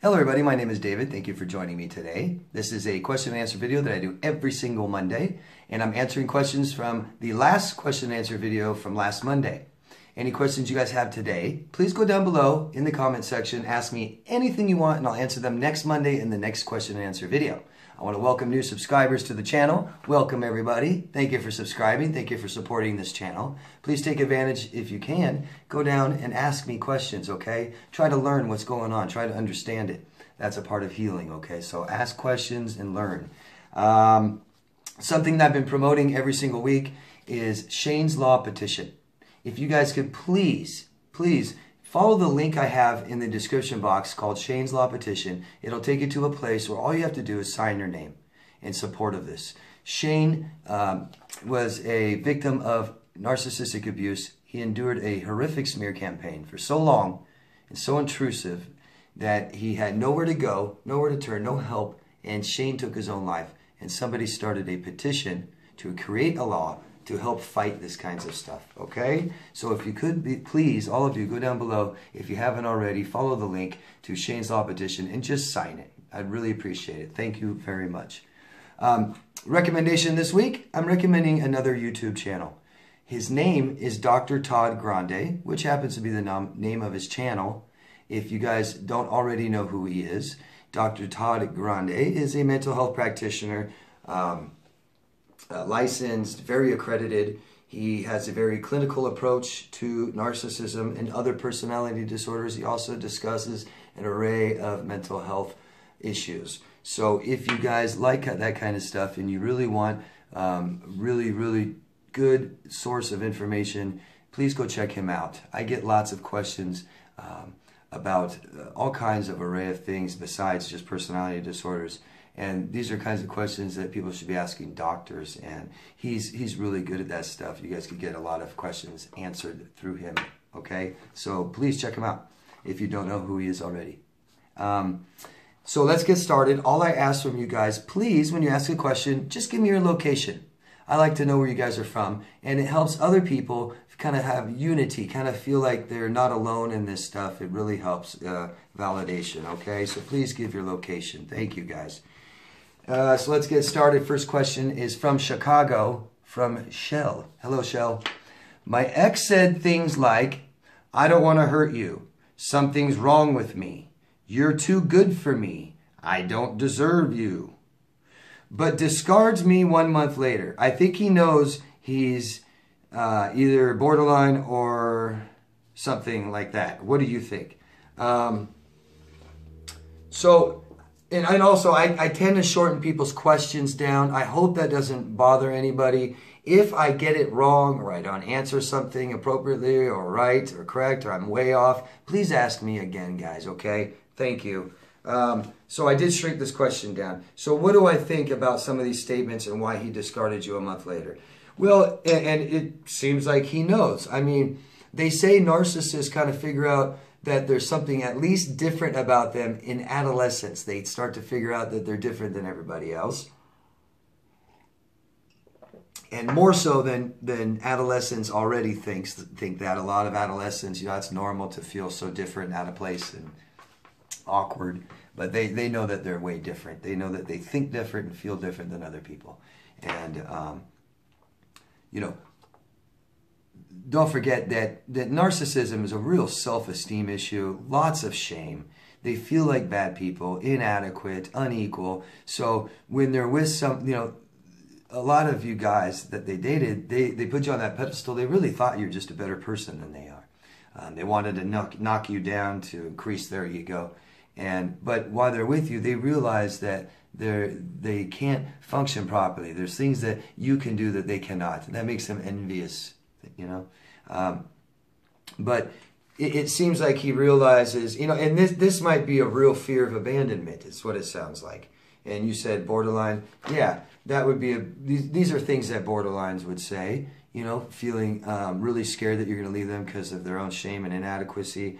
Hello everybody, my name is David. Thank you for joining me today. This is a question and answer video that I do every single Monday, and I'm answering questions from the last question and answer video from last Monday. Any questions you guys have today, please go down below in the comment section, ask me anything you want, and I'll answer them next Monday in the next question and answer video. I want to welcome new subscribers to the channel. Welcome everybody. Thank you for subscribing. Thank you for supporting this channel. Please take advantage, if you can, go down and ask me questions, okay? Try to learn what's going on. Try to understand it. That's a part of healing, okay? So ask questions and learn. Something that I've been promoting every single week is Shane's Law petition. If you guys could please follow the link I have in the description box called Shane's Law Petition. It'll take you to a place where all you have to do is sign your name in support of this. Shane was a victim of narcissistic abuse. He endured a horrific smear campaign for so long and so intrusive that he had nowhere to go, nowhere to turn, no help, and Shane took his own life. And somebody started a petition to create a law to help fight this kinds of stuff, okay? So if you could, please, all of you, go down below. If you haven't already, follow the link to Shane's Law Petition and just sign it. I'd really appreciate it. Thank you very much. Recommendation this week, I'm recommending another YouTube channel. His name is Dr. Todd Grande, which happens to be the name of his channel. If you guys don't already know who he is, Dr. Todd Grande is a mental health practitioner, licensed, very accredited. He has a very clinical approach to narcissism and other personality disorders. He also discusses an array of mental health issues. So if you guys like that kind of stuff and you really want really good source of information, please go check him out. I get lots of questions about all kinds of array of things besides just personality disorders. And these are kinds of questions that people should be asking doctors, and he's really good at that stuff. You guys could get a lot of questions answered through him, okay? So please check him out if you don't know who he is already. So let's get started. All I ask from you guys, please, when you ask a question, just give me your location. I like to know where you guys are from, and it helps other people kind of have unity, kind of feel like they're not alone in this stuff. It really helps validation, okay? So please give your location. Thank you, guys. So let's get started. First question is from Chicago, from Shell. Hello, Shell. My ex said things like, I don't want to hurt you. Something's wrong with me. You're too good for me. I don't deserve you. But discards me 1 month later. I think he knows he's either borderline or something like that. What do you think? And also, I tend to shorten people's questions down. I hope that doesn't bother anybody. If I get it wrong or I don't answer something appropriately or right or correct or I'm way off, please ask me again, guys, okay? Thank you. So I did shrink this question down. So what do I think about some of these statements and why he discarded you a month later? Well, and it seems like he knows. I mean, they say narcissists kind of figure out that there's something at least different about them in adolescence. They start to figure out that they're different than everybody else. And more so than adolescents already think that. A lot of adolescents, you know, it's normal to feel so different, out of place and awkward. But they know that they're way different. They know that they think different and feel different than other people. And, you know, don't forget that narcissism is a real self-esteem issue, lots of shame. They feel like bad people, inadequate, unequal. So when they're with some, you know, a lot of you guys that they dated, they put you on that pedestal. They really thought you're just a better person than they are. They wanted to knock you down to increase their ego. But while they're with you, they realize that they can't function properly. There's things that you can do that they cannot. And that makes them envious, you know. But it seems like he realizes, you know, and this might be a real fear of abandonment. It's what it sounds like. And you said borderline. Yeah, that would be these are things that borderlines would say, you know, feeling really scared that you're going to leave them because of their own shame and inadequacy.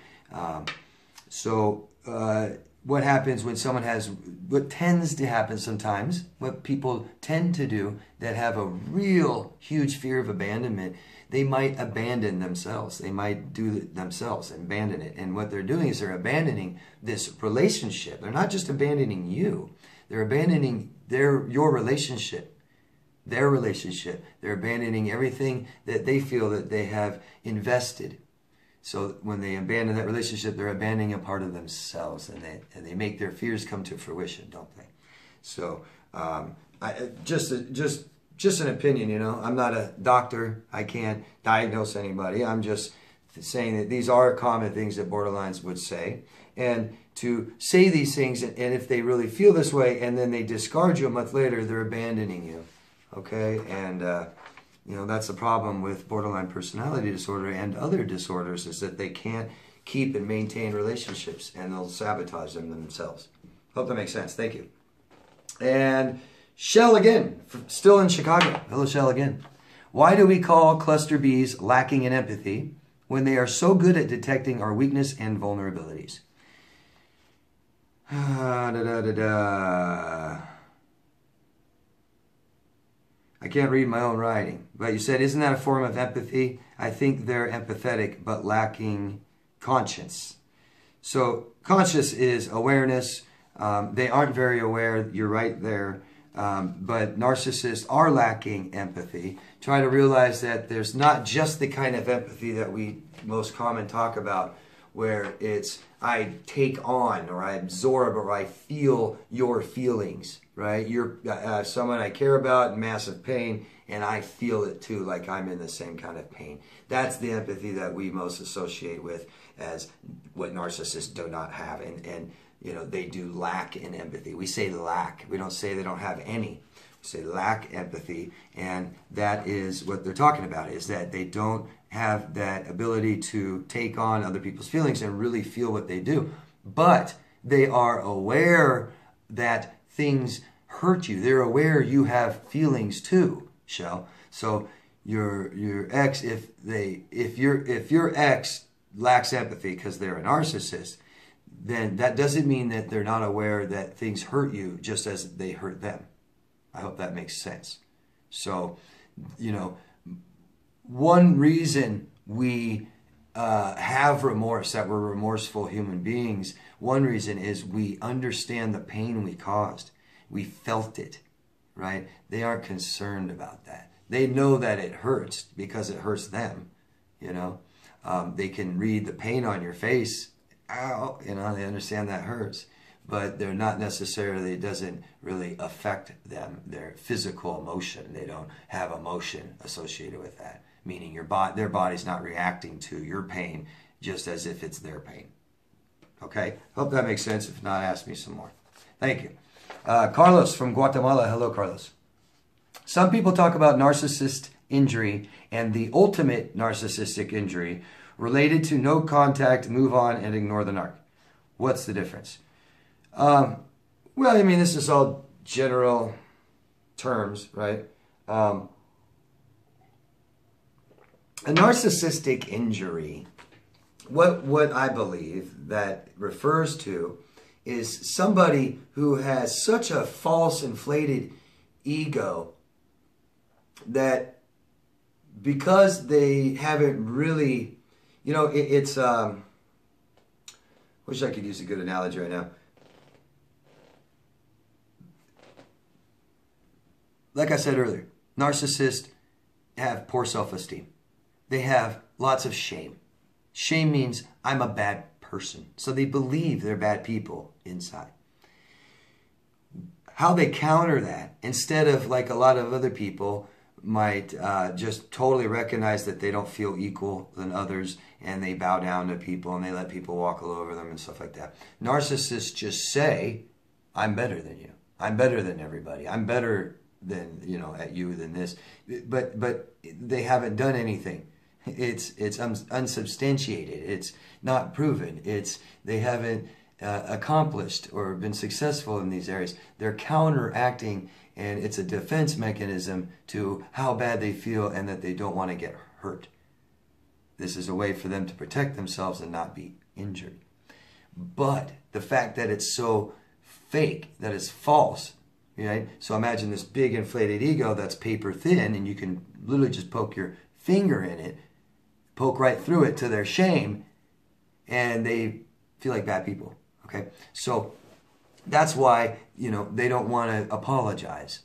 what happens when someone has, what tends to happen sometimes, what people tend to do that have a real huge fear of abandonment, they might abandon themselves. They might do it themselves and abandon it. And what they're doing is they're abandoning this relationship. They're not just abandoning you. They're abandoning your relationship, their relationship. They're abandoning everything that they feel that they have invested. So when they abandon that relationship, they're abandoning a part of themselves, and they make their fears come to fruition, don't they? So just an opinion, you know. I'm not a doctor. I can't diagnose anybody. I'm just saying that these are common things that borderlines would say. And to say these things, and if they really feel this way, and then they discard you a month later, they're abandoning you. Okay? And you know, that's the problem with borderline personality disorder and other disorders, is that they can't keep and maintain relationships, and they'll sabotage them themselves. Hope that makes sense. Thank you. And Shell again, still in Chicago. Hello, Shell again. Why do we call cluster Bs lacking in empathy when they are so good at detecting our weakness and vulnerabilities? I can't read my own writing. But you said, isn't that a form of empathy? I think they're empathetic, but lacking conscience. So conscious is awareness. They aren't very aware. You're right there. But narcissists are lacking empathy. Try to realize that there's not just the kind of empathy that we most common talk about, where it's I take on, or I absorb, or I feel your feelings, right? You're someone I care about in massive pain, and I feel it too, like I'm in the same kind of pain. That's the empathy that we most associate with as what narcissists do not have. And you know, they do lack in empathy. We say lack. We don't say they don't have any. We say lack empathy, and that is what they're talking about, is that they don't have that ability to take on other people's feelings and really feel what they do. But they are aware that things hurt you. They're aware you have feelings too, Shell. So your ex, if your ex lacks empathy because they're a narcissist, then that doesn't mean that they're not aware that things hurt you just as they hurt them. I hope that makes sense. So, you know, one reason we have remorse, that we're remorseful human beings, one reason is we understand the pain we caused. We felt it, right? They aren't concerned about that. They know that it hurts because it hurts them, you know. They can read the pain on your face. Ow, you know, they understand that hurts. But they're not necessarily, it doesn't really affect them, their physical emotion. They don't have emotion associated with that, meaning their body's not reacting to your pain just as if it's their pain. Okay? Hope that makes sense. If not, ask me some more. Thank you. Carlos from Guatemala. Hello, Carlos. Some people talk about narcissist injury and the ultimate narcissistic injury related to no contact, move on, and ignore the narc. What's the difference? Well, I mean, this is all general terms, right? A narcissistic injury, what I believe that refers to is somebody who has such a false, inflated ego that because they haven't really, you know, it's, wish I could use a good analogy right now. Like I said earlier, narcissists have poor self-esteem. They have lots of shame. Shame means I'm a bad person. So they believe they're bad people inside. How they counter that, instead of like a lot of other people might just totally recognize that they don't feel equal than others, and they bow down to people and they let people walk all over them and stuff like that. Narcissists just say, I'm better than you. I'm better than everybody. I'm better than, you know, at you than this. But they haven't done anything. It's unsubstantiated. It's not proven. They haven't accomplished or been successful in these areas. They're counteracting, and it's a defense mechanism to how bad they feel and that they don't want to get hurt. This is a way for them to protect themselves and not be injured. But the fact that it's so fake, that it's false, right? So imagine this big inflated ego that's paper thin, and you can literally just poke your finger in it, poke right through it to their shame, and they feel like bad people, okay? So that's why, they don't want to apologize,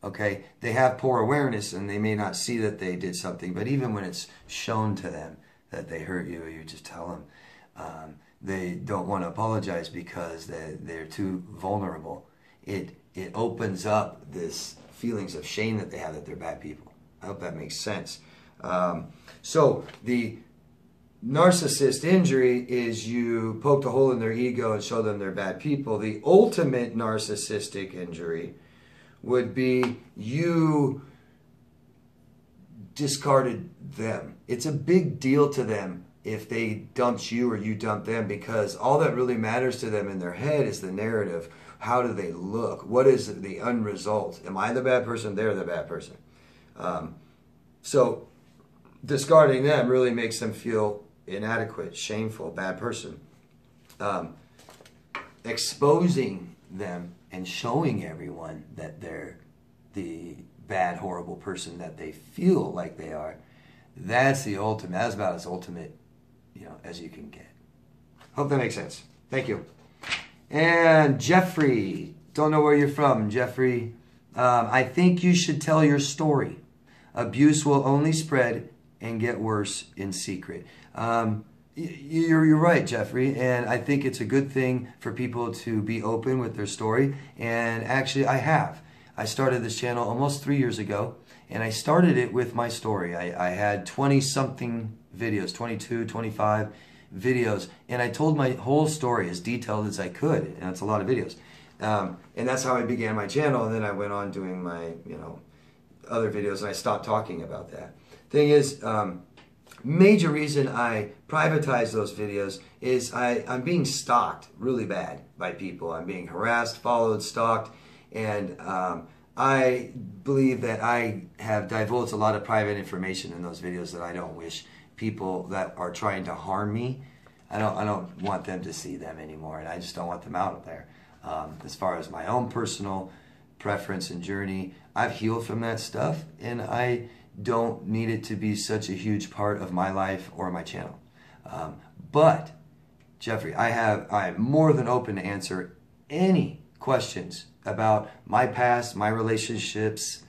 okay? They have poor awareness, and they may not see that they did something, but even when it's shown to them that they hurt you, you just tell them, they don't want to apologize because they're too vulnerable. It opens up this feelings of shame that they have, that they're bad people. I hope that makes sense. So the narcissist injury is you poke the hole in their ego and show them they're bad people. The ultimate narcissistic injury would be you discarded them. It's a big deal to them if they dumped you or you dumped them, because all that really matters to them in their head is the narrative. How do they look? What is the end result? Am I the bad person? They're the bad person. So discarding them really makes them feel inadequate, shameful, bad person. Exposing them and showing everyone that they're the bad, horrible person that they feel like they are, that's the ultimate. That's about as ultimate, as you can get. Hope that makes sense. Thank you. And Jeffrey, don't know where you're from, Jeffrey. I think you should tell your story. Abuse will only spread and get worse in secret. You're right, Jeffrey, and I think it's a good thing for people to be open with their story. And actually, I started this channel almost 3 years ago, and I started it with my story. I had 20-something videos, 22, 25 videos, and I told my whole story as detailed as I could, and it's a lot of videos. And that's how I began my channel, and then I went on doing my, other videos, and I stopped talking about that. Thing is, major reason I privatized those videos is I'm being stalked really bad by people. I'm being harassed, followed, stalked, and I believe that I have divulged a lot of private information in those videos that I don't wish people that are trying to harm me, I don't want them to see them anymore, and I just don't want them out there. As far as my own personal preference and journey, I've healed from that stuff, and I don't need it to be such a huge part of my life or my channel. But Jeffrey, I am more than open to answer any questions about my past, my relationships,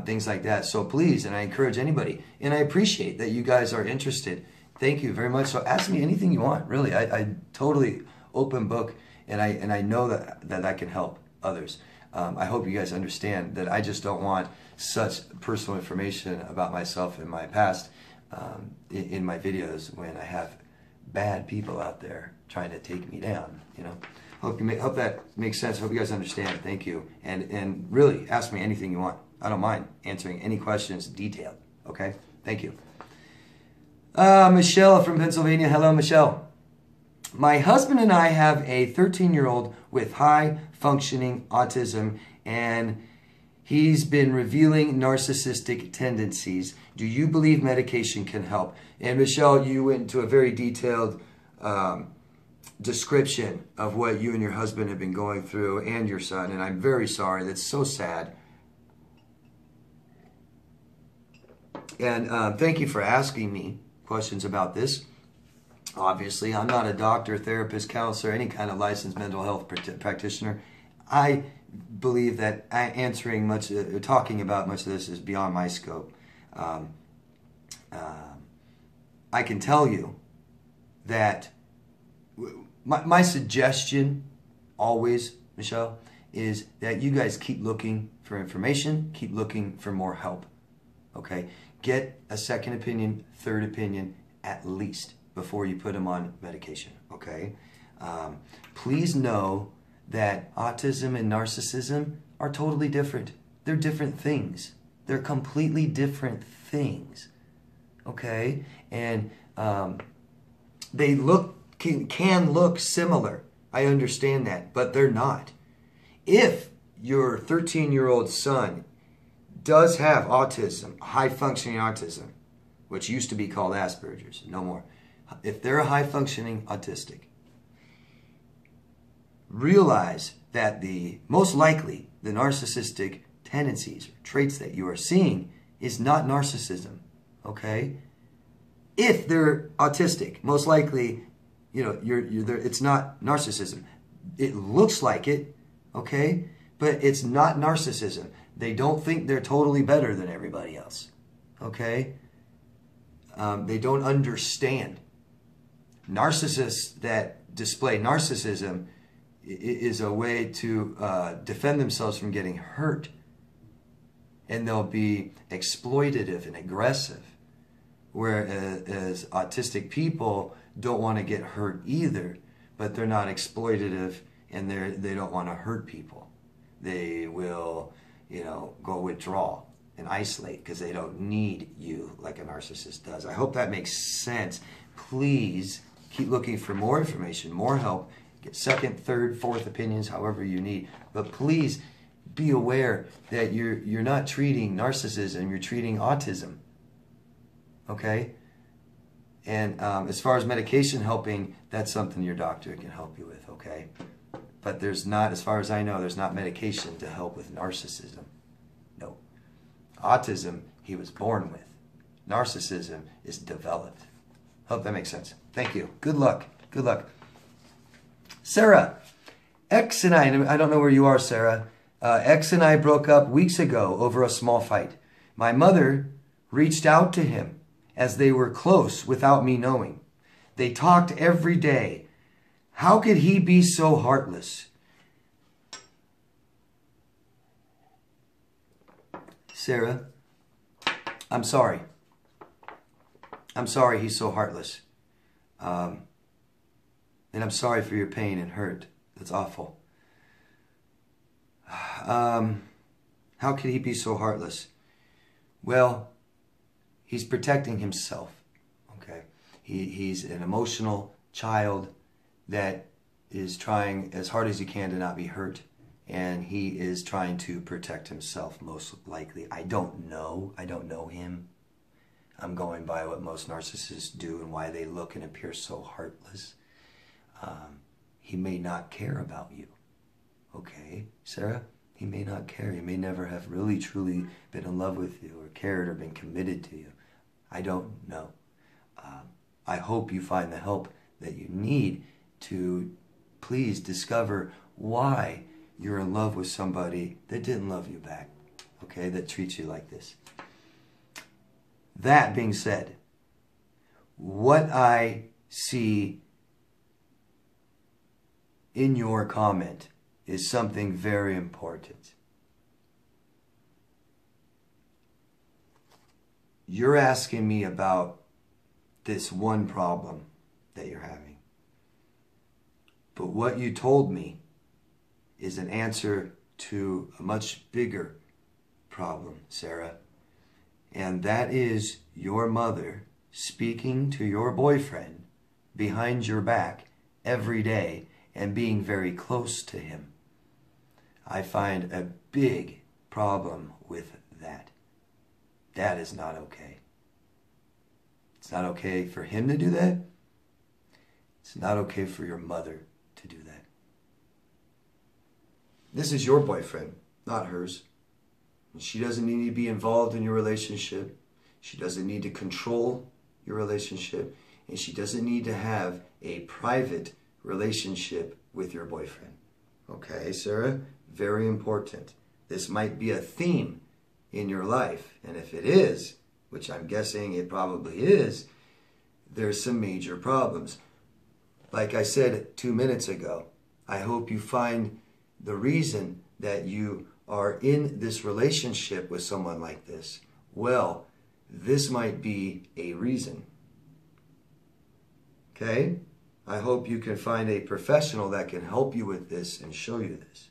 things like that. So please, and I encourage anybody, and I appreciate that you guys are interested. Thank you very much. So ask me anything you want, really. I totally open book, and I know that I can help others. I hope you guys understand that I just don't want such personal information about myself and my past in my videos when I have bad people out there trying to take me down. Hope that makes sense. Hope you guys understand. Thank you, and really ask me anything you want. I don't mind answering any questions detailed. Okay, thank you. Michelle from Pennsylvania. Hello, Michelle. My husband and I have a 13-year-old with high-functioning autism, and he's been revealing narcissistic tendencies. Do you believe medication can help? And Michelle, you went into a very detailed description of what you and your husband have been going through, and your son, and I'm very sorry. That's so sad. And thank you for asking me questions about this. Obviously, I'm not a doctor, therapist, counselor, any kind of licensed mental health practitioner. I believe that talking about much of this is beyond my scope. I can tell you that my suggestion always, Michelle, is that you guys keep looking for information, keep looking for more help. Okay? Get a second opinion, third opinion, at least, before you put them on medication, okay? Please know that autism and narcissism are totally different. They're different things. They're completely different things, okay? And they can look similar. I understand that, but they're not. If your 13-year-old son does have autism, high-functioning autism, which used to be called Asperger's, no more. If they're a high-functioning autistic, realize that most likely the narcissistic tendencies or traits that you are seeing is not narcissism, okay? If they're autistic, most likely, it's not narcissism. It looks like it, okay? But it's not narcissism. They don't think they're totally better than everybody else, okay? They don't understand. Narcissists that display narcissism is a way to defend themselves from getting hurt. And they'll be exploitative and aggressive. Whereas autistic people don't want to get hurt either, but they're not exploitative and they don't want to hurt people. They will, go withdraw and isolate because they don't need you like a narcissist does. I hope that makes sense. Please keep looking for more information, more help. Get second, third, fourth opinions, however you need. But please be aware that you're not treating narcissism, you're treating autism. Okay? And as far as medication helping, that's something your doctor can help you with, okay? But there's not, as far as I know, there's not medication to help with narcissism. No. Autism, he was born with. Narcissism is developed. Hope that makes sense. Thank you. Good luck. Good luck. Sarah, X and I don't know where you are, Sarah. X and I broke up weeks ago over a small fight. My mother reached out to him as they were close without me knowing. They talked every day. How could he be so heartless? Sarah, I'm sorry. I'm sorry he's so heartless. And I'm sorry for your pain and hurt. That's awful. How could he be so heartless? Well, he's protecting himself. Okay, he's an emotional child that is trying as hard as he can to not be hurt, and he is trying to protect himself most likely. I don't know him. I'm going by what most narcissists do and why they look and appear so heartless. He may not care about you. Okay, Sarah? He may not care. He may never have really, truly been in love with you or cared or been committed to you. I don't know. I hope you find the help that you need to please discover why you're in love with somebody that didn't love you back, okay, that treats you like this. That being said, what I see in your comment is something very important. You're asking me about this one problem that you're having. But what you told me is an answer to a much bigger problem, Sarah. And that is your mother speaking to your boyfriend behind your back every day and being very close to him. I find a big problem with that. That is not okay. It's not okay for him to do that. It's not okay for your mother to do that. This is your boyfriend, not hers. And she doesn't need to be involved in your relationship. She doesn't need to control your relationship. And she doesn't need to have a private relationship with your boyfriend. Okay, Sarah? Very important. This might be a theme in your life. And if it is, which I'm guessing it probably is, there's some major problems. Like I said 2 minutes ago, I hope you find the reason that you are in this relationship with someone like this. Well, this might be a reason. Okay? I hope you can find a professional that can help you with this and show you this.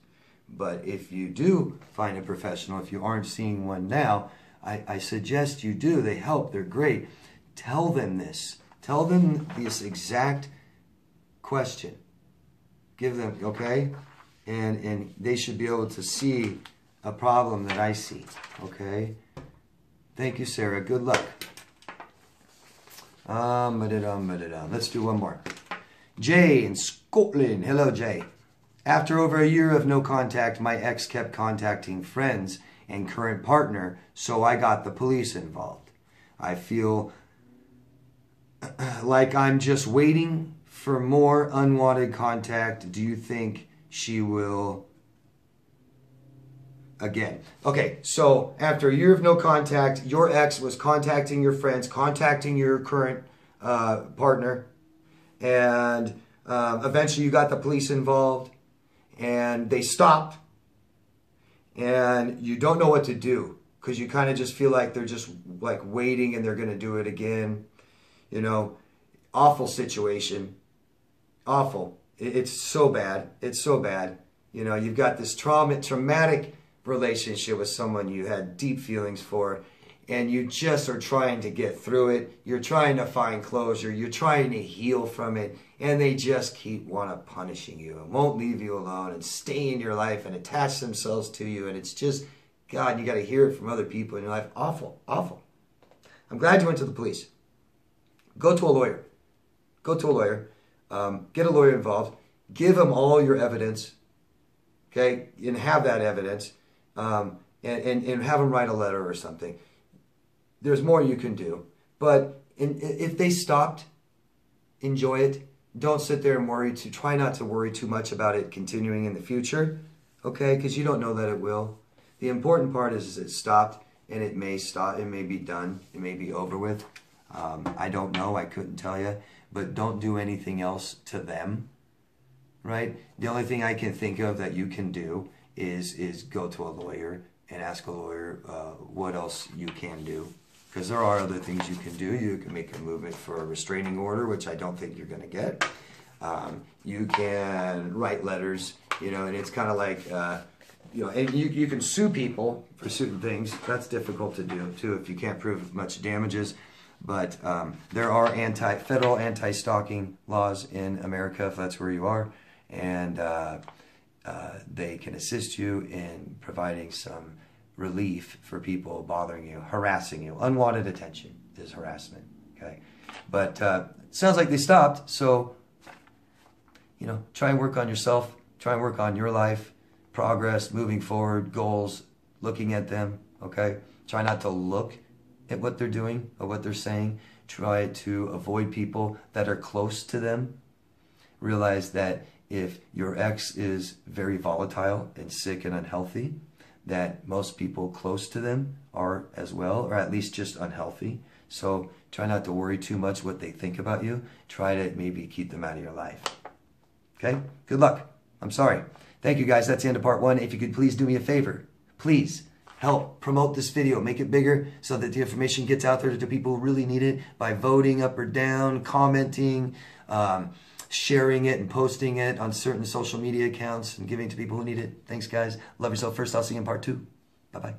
But if you do find a professional, if you aren't seeing one now, I suggest you do. They help. They're great. Tell them this. Tell them this exact question. Give them, okay? And they should be able to see a problem that I see, okay? Thank you, Sarah. Good luck. Let's do one more. Jay in Scotland. Hello, Jay. After over a year of no contact, my ex kept contacting friends and current partner, so I got the police involved. I feel like I'm just waiting for more unwanted contact. Do you think she will again? Okay, so after a year of no contact, your ex was contacting your friends, contacting your current partner, and eventually you got the police involved, and they stopped, and you don't know what to do because you kind of just feel like they're just like waiting and they're going to do it again. You know, awful situation. Awful. It's so bad. It's so bad. You know, you've got this traumatic relationship with someone you had deep feelings for, and you just are trying to get through it. You're trying to find closure. You're trying to heal from it, and they just keep punishing you and won't leave you alone and stay in your life and attach themselves to you. And it's just, God, you got to hear it from other people in your life. Awful, awful. I'm glad you went to the police. Go to a lawyer. Go to a lawyer. Get a lawyer involved. Give them all your evidence. Okay? And have that evidence. And have them write a letter or something. There's more you can do. But if they stopped, enjoy it. Don't sit there and worry. Try not to worry too much about it continuing in the future. Okay? Because you don't know that it will. The important part is it stopped, and it may stop. It may be done. It may be over with. I don't know. I couldn't tell you. But don't do anything else to them, right? The only thing I can think of that you can do is go to a lawyer and ask a lawyer what else you can do. Because there are other things you can do. You can make a movement for a restraining order, which I don't think you're going to get. You can write letters, you know, and it's kind of like, you know, and you can sue people for certain things. That's difficult to do, too, if you can't prove much damages. But there are federal anti-stalking laws in America, if that's where you are, and they can assist you in providing some relief for people bothering you, harassing you. Unwanted attention is harassment, okay? But it sounds like they stopped, so, you know, try and work on yourself, try and work on your life, progress, moving forward, goals, looking at them, okay? Try not to look at what they're doing or what they're saying. Try to avoid people that are close to them. Realize that if your ex is very volatile and sick and unhealthy, that most people close to them are as well, or at least just unhealthy. So try not to worry too much what they think about you. Try to maybe keep them out of your life. Okay? Good luck. I'm sorry. Thank you, guys. That's the end of part 1. If you could please do me a favor. Please help promote this video. Make it bigger so that the information gets out there to people who really need it by voting up or down, commenting, sharing it and posting it on certain social media accounts and giving to people who need it. Thanks, guys. Love yourself first. I'll see you in part 2. Bye-bye.